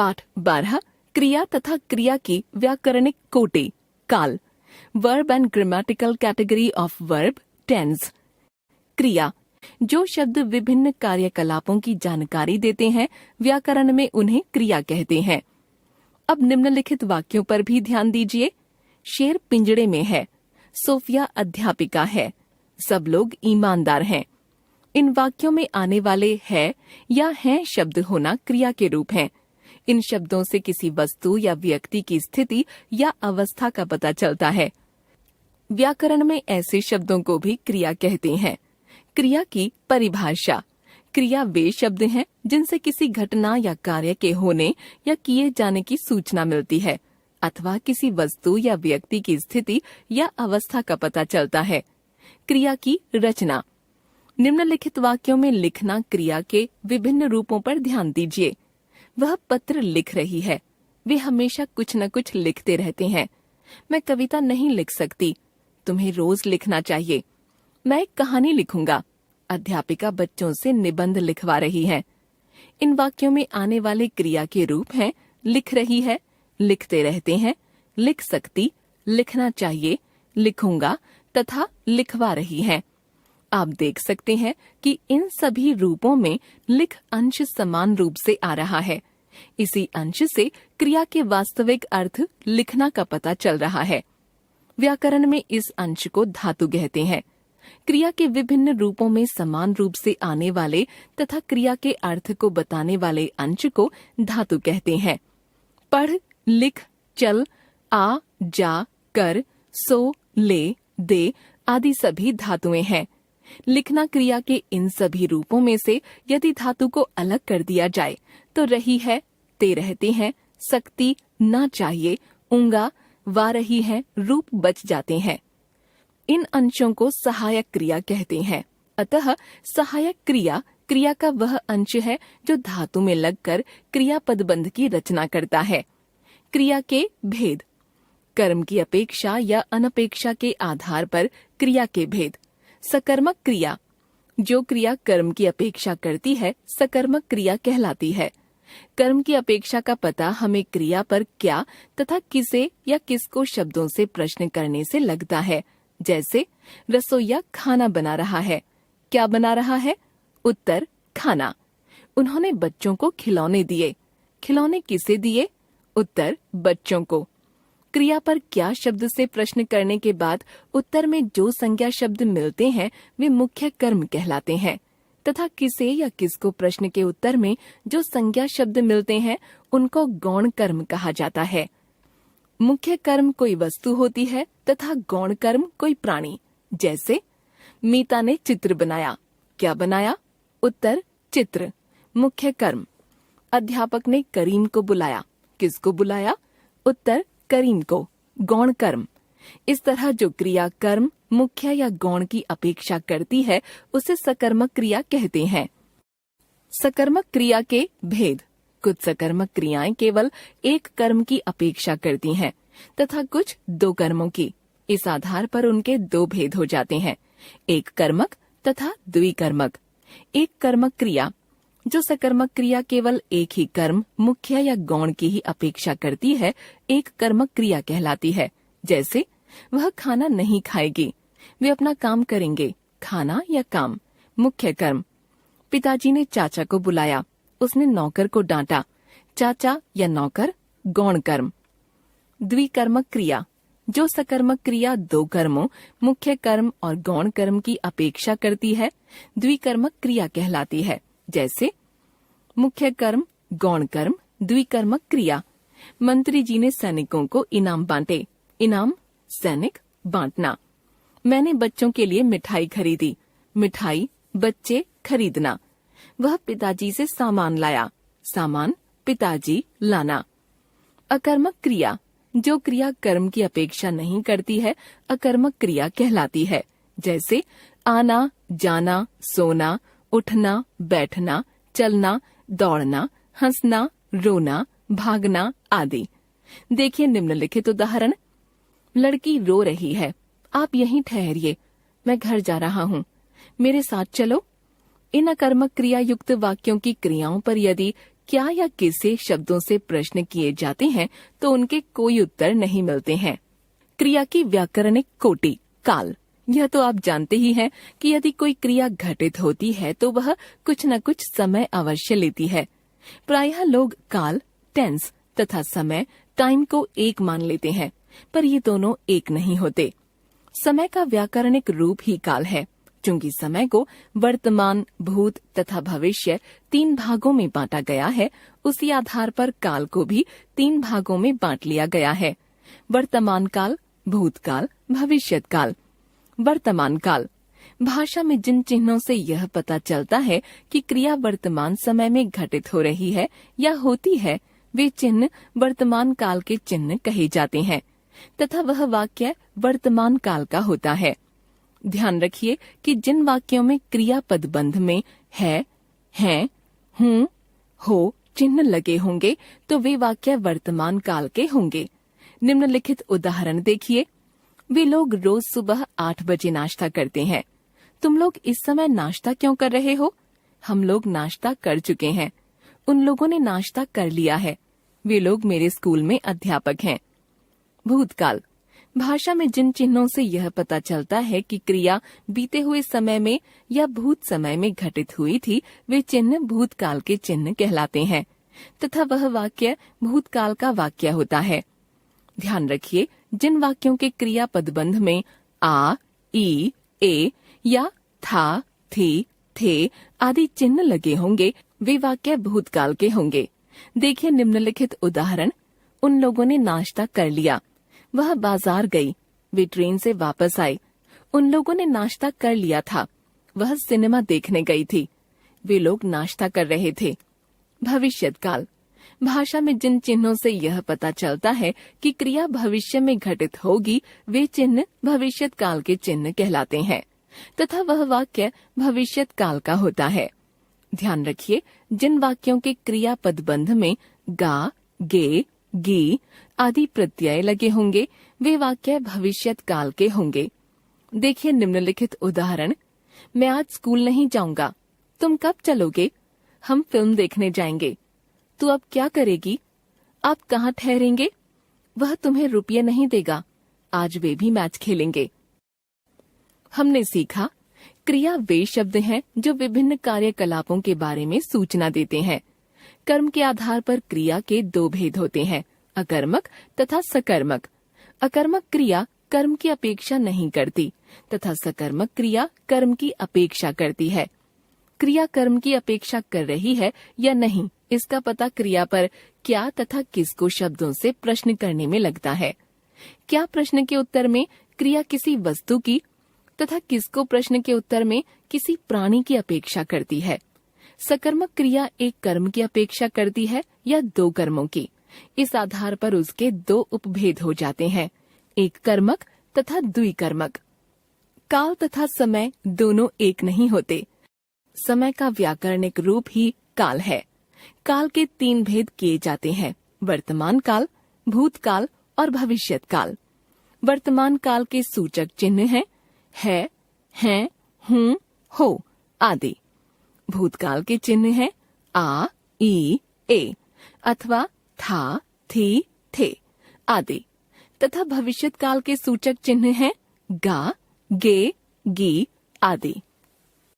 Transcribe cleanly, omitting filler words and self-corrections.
पाठ 12 क्रिया तथा क्रिया की व्याकरणिक कोटि काल। Verb and grammatical category of verb tense. क्रिया जो शब्द विभिन्न कार्यकलापों की जानकारी देते हैं, व्याकरण में उन्हें क्रिया कहते हैं। अब निम्नलिखित वाक्यों पर भी ध्यान दीजिए। शेर पिंजड़े में है, सोफिया अध्यापिका है, सब लोग ईमानदार हैं। इन वाक्यों में आने वाले है या हैं शब्द होना क्रिया के रूप हैं। इन शब्दों से किसी वस्तु या व्यक्ति की स्थिति या अवस्था का पता चलता है। व्याकरण में ऐसे शब्दों को भी क्रिया कहते हैं। क्रिया की परिभाषा। क्रिया वे शब्द हैं जिनसे किसी घटना या कार्य के होने या किए जाने की सूचना मिलती है अथवा किसी वस्तु या व्यक्ति की स्थिति या अवस्था का पता चलता है। क्रिया की रचना। निम्नलिखित वाक्यों में लिखना क्रिया के विभिन्न रूपों पर ध्यान दीजिए। वह पत्र लिख रही है, वे हमेशा कुछ न कुछ लिखते रहते हैं। मैं कविता नहीं लिख सकती, तुम्हें रोज लिखना चाहिए। मैं एक कहानी लिखूंगा, अध्यापिका बच्चों से निबंध लिखवा रही है। इन वाक्यों में आने वाले क्रिया के रूप हैं लिख रही है, लिखते रहते हैं, लिख सकती, लिखना चाहिए, लिखूंगा तथा लिखवा रही है। आप देख सकते हैं कि इन सभी रूपों में लिख अंश समान रूप से आ रहा है। इसी अंश से क्रिया के वास्तविक अर्थ लिखना का पता चल रहा है। व्याकरण में इस अंश को धातु कहते हैं। क्रिया के विभिन्न रूपों में समान रूप से आने वाले तथा क्रिया के अर्थ को बताने वाले अंश को धातु कहते हैं। पढ़, लिख, चल, आ, जा, कर, सो, ले, दे आदि सभी धातुएं हैं। लिखना क्रिया के इन सभी रूपों में से यदि धातु को अलग कर दिया जाए तो रही है, ते रहते हैं, सकती, ना चाहिए, ऊंगा, वा रही है रूप बच जाते हैं। इन अंशों को सहायक क्रिया कहते हैं। अतः सहायक क्रिया क्रिया का वह अंश है जो धातु में लगकर क्रियापद बंध की रचना करता है। क्रिया के भेद। कर्म की अपेक्षा या अनपेक्षा के आधार पर क्रिया के भेद। सकर्मक क्रिया। जो क्रिया कर्म की अपेक्षा करती है सकर्मक क्रिया कहलाती है। कर्म की अपेक्षा का पता हमें क्रिया पर क्या तथा किसे या किसको शब्दों से प्रश्न करने से लगता है। जैसे रसोइया खाना बना रहा है, क्या बना रहा है? उत्तर खाना। उन्होंने बच्चों को खिलौने दिए, खिलौने किसे दिए? उत्तर बच्चों को। क्रिया पर क्या शब्द से प्रश्न करने के बाद उत्तर में जो संज्ञा शब्द मिलते हैं वे मुख्य कर्म कहलाते हैं तथा किसे या किसको प्रश्न के उत्तर में जो संज्ञा शब्द मिलते हैं उनको गौण कर्म कहा जाता है। मुख्य कर्म कोई वस्तु होती है तथा गौण कर्म कोई प्राणी। जैसे मीता ने चित्र बनाया, क्या बनाया? उत्तर चित्र, मुख्य कर्म। अध्यापक ने करीम को बुलाया, किसको बुलाया? उत्तर करीम को, गौण कर्म। इस तरह जो क्रिया कर्म मुख्य या गौण की अपेक्षा करती है उसे सकर्मक क्रिया कहते हैं। सकर्मक क्रिया के भेद। कुछ सकर्मक क्रियाएं केवल एक कर्म की अपेक्षा करती हैं तथा कुछ दो कर्मों की। इस आधार पर उनके दो भेद हो जाते हैं, एक कर्मक तथा द्विकर्मक। एक कर्मक क्रिया। जो सकर्मक क्रिया केवल एक ही कर्म मुख्य या गौण की ही अपेक्षा करती है एक कर्मक क्रिया कहलाती है। जैसे वह खाना नहीं खाएगी, वे अपना काम करेंगे, खाना या काम, मुख्य कर्म। पिताजी ने चाचा को बुलाया, उसने नौकर को डांटा, चाचा या नौकर, गौण कर्म। द्विकर्मक क्रिया। जो सकर्मक क्रिया दो कर्मों मुख्य कर्म और गौण कर्म की अपेक्षा करती है द्विकर्मक क्रिया कहलाती है। जैसे मुख्य कर्म, गौण कर्म, द्विकर्मक क्रिया। मंत्री जी ने सैनिकों को इनाम बांटे, इनाम सैनिक, बांटना। मैंने बच्चों के लिए मिठाई खरीदी, मिठाई, बच्चे, खरीदना। वह पिताजी से सामान लाया, सामान, पिताजी, लाना। अकर्मक क्रिया। जो क्रिया कर्म की अपेक्षा नहीं करती है अकर्मक क्रिया कहलाती है। जैसे आना, जाना, सोना, उठना, बैठना, चलना, दौड़ना, हंसना, रोना, भागना आदि। देखिए निम्नलिखित उदाहरण। लड़की रो रही है, आप यहीं ठहरिए, मैं घर जा रहा हूँ, मेरे साथ चलो। इन अकर्मक क्रिया युक्त वाक्यों की क्रियाओं पर यदि क्या या किससे शब्दों से प्रश्न किए जाते हैं तो उनके कोई उत्तर नहीं मिलते हैं। क्रिया की व्याकरणिक कोटि काल। यह तो आप जानते ही हैं कि यदि कोई क्रिया घटित होती है तो वह कुछ न कुछ समय अवश्य लेती है। प्रायः लोग काल टेंस तथा समय टाइम को एक मान लेते हैं, पर ये दोनों एक नहीं होते। समय का व्याकरणिक रूप ही काल है। चूंकि समय को वर्तमान, भूत तथा भविष्य 3 भागों में बांटा गया है, उसी आधार पर काल को भी 3 भागों में बांट लिया गया है। वर्तमान काल, भूतकाल, भविष्यत काल। वर्तमान काल। भाषा में जिन चिन्हों से यह पता चलता है कि क्रिया वर्तमान समय में घटित हो रही है या होती है, वे चिन्ह वर्तमान काल के चिन्ह कहे जाते हैं तथा वह वाक्य वर्तमान काल का होता है। ध्यान रखिए कि जिन वाक्यों में क्रियापद बंध में है, हैं, हूँ, हो चिन्ह लगे होंगे तो वे वाक्य वर्तमान काल के होंगे। निम्नलिखित उदाहरण देखिए। वे लोग रोज सुबह 8 बजे नाश्ता करते हैं। तुम लोग इस समय नाश्ता क्यों कर रहे हो? हम लोग नाश्ता कर चुके हैं। उन लोगों ने नाश्ता कर लिया है। वे लोग मेरे स्कूल में अध्यापक हैं। भूतकाल। भाषा में जिन चिन्हों से यह पता चलता है कि क्रिया बीते हुए समय में या भूत समय में घटित हुई थी, वे चिन्ह भूतकाल के चिन्ह कहलाते हैं तथा वह वाक्य भूतकाल का वाक्य होता है। ध्यान रखिए, जिन वाक्यों के क्रियापद बंध में आ, ई, ए या था, थी, थे आदि चिन्ह लगे होंगे, वे वाक्य भूतकाल के होंगे। देखिए निम्नलिखित उदाहरण। उन लोगों ने नाश्ता कर लिया। वह बाजार गई। वे ट्रेन से वापस आई। उन लोगों ने नाश्ता कर लिया था। वह सिनेमा देखने गई थी। वे लोग नाश्ता कर रहे थे। भविष्यत काल। भाषा में जिन चिन्हों से यह पता चलता है कि क्रिया भविष्य में घटित होगी, वे चिन्ह भविष्यत काल के चिन्ह कहलाते हैं तथा वह वाक्य भविष्यत काल का होता है। ध्यान रखिए, जिन वाक्यों के क्रियापद बंध में गा, गे, गी आदि प्रत्यय लगे होंगे, वे वाक्य भविष्यत काल के होंगे। देखिए निम्नलिखित उदाहरण। मैं आज स्कूल नहीं जाऊंगा। तुम कब चलोगे? हम फिल्म देखने जाएंगे। तू अब क्या करेगी? आप कहाँ ठहरेंगे? वह तुम्हें रुपये नहीं देगा। आज वे भी मैच खेलेंगे। हमने सीखा, क्रिया वे शब्द हैं जो विभिन्न कार्यकलापों के बारे में सूचना देते हैं। कर्म के आधार पर क्रिया के 2 भेद होते हैं, अकर्मक तथा सकर्मक। अकर्मक क्रिया कर्म की अपेक्षा नहीं करती तथा सकर्मक क्रिया कर्म की अपेक्षा करती है। क्रिया कर्म की अपेक्षा कर रही है या नहीं, इसका पता क्रिया पर क्या तथा किसको शब्दों से प्रश्न करने में लगता है। क्या प्रश्न के उत्तर में क्रिया किसी वस्तु की तथा किसको प्रश्न के उत्तर में किसी प्राणी की अपेक्षा करती है। सकर्मक क्रिया एक कर्म की अपेक्षा करती है या 2 कर्मों की। इस आधार पर उसके 2 उपभेद हो जाते हैं, एक कर्मक तथा द्विकर्मक। काल तथा समय दोनों एक नहीं होते। समय का व्याकरणिक रूप ही काल है। काल के 3 भेद किए जाते हैं, वर्तमान काल, भूतकाल और भविष्यत काल। वर्तमान काल के सूचक चिन्ह हैं है, हैं, हूँ, हो आदि। भूतकाल के चिन्ह हैं आ, ई, ए अथवा था, थी, थे आदि तथा भविष्यत काल के सूचक चिन्ह हैं गा, गे, गी आदि।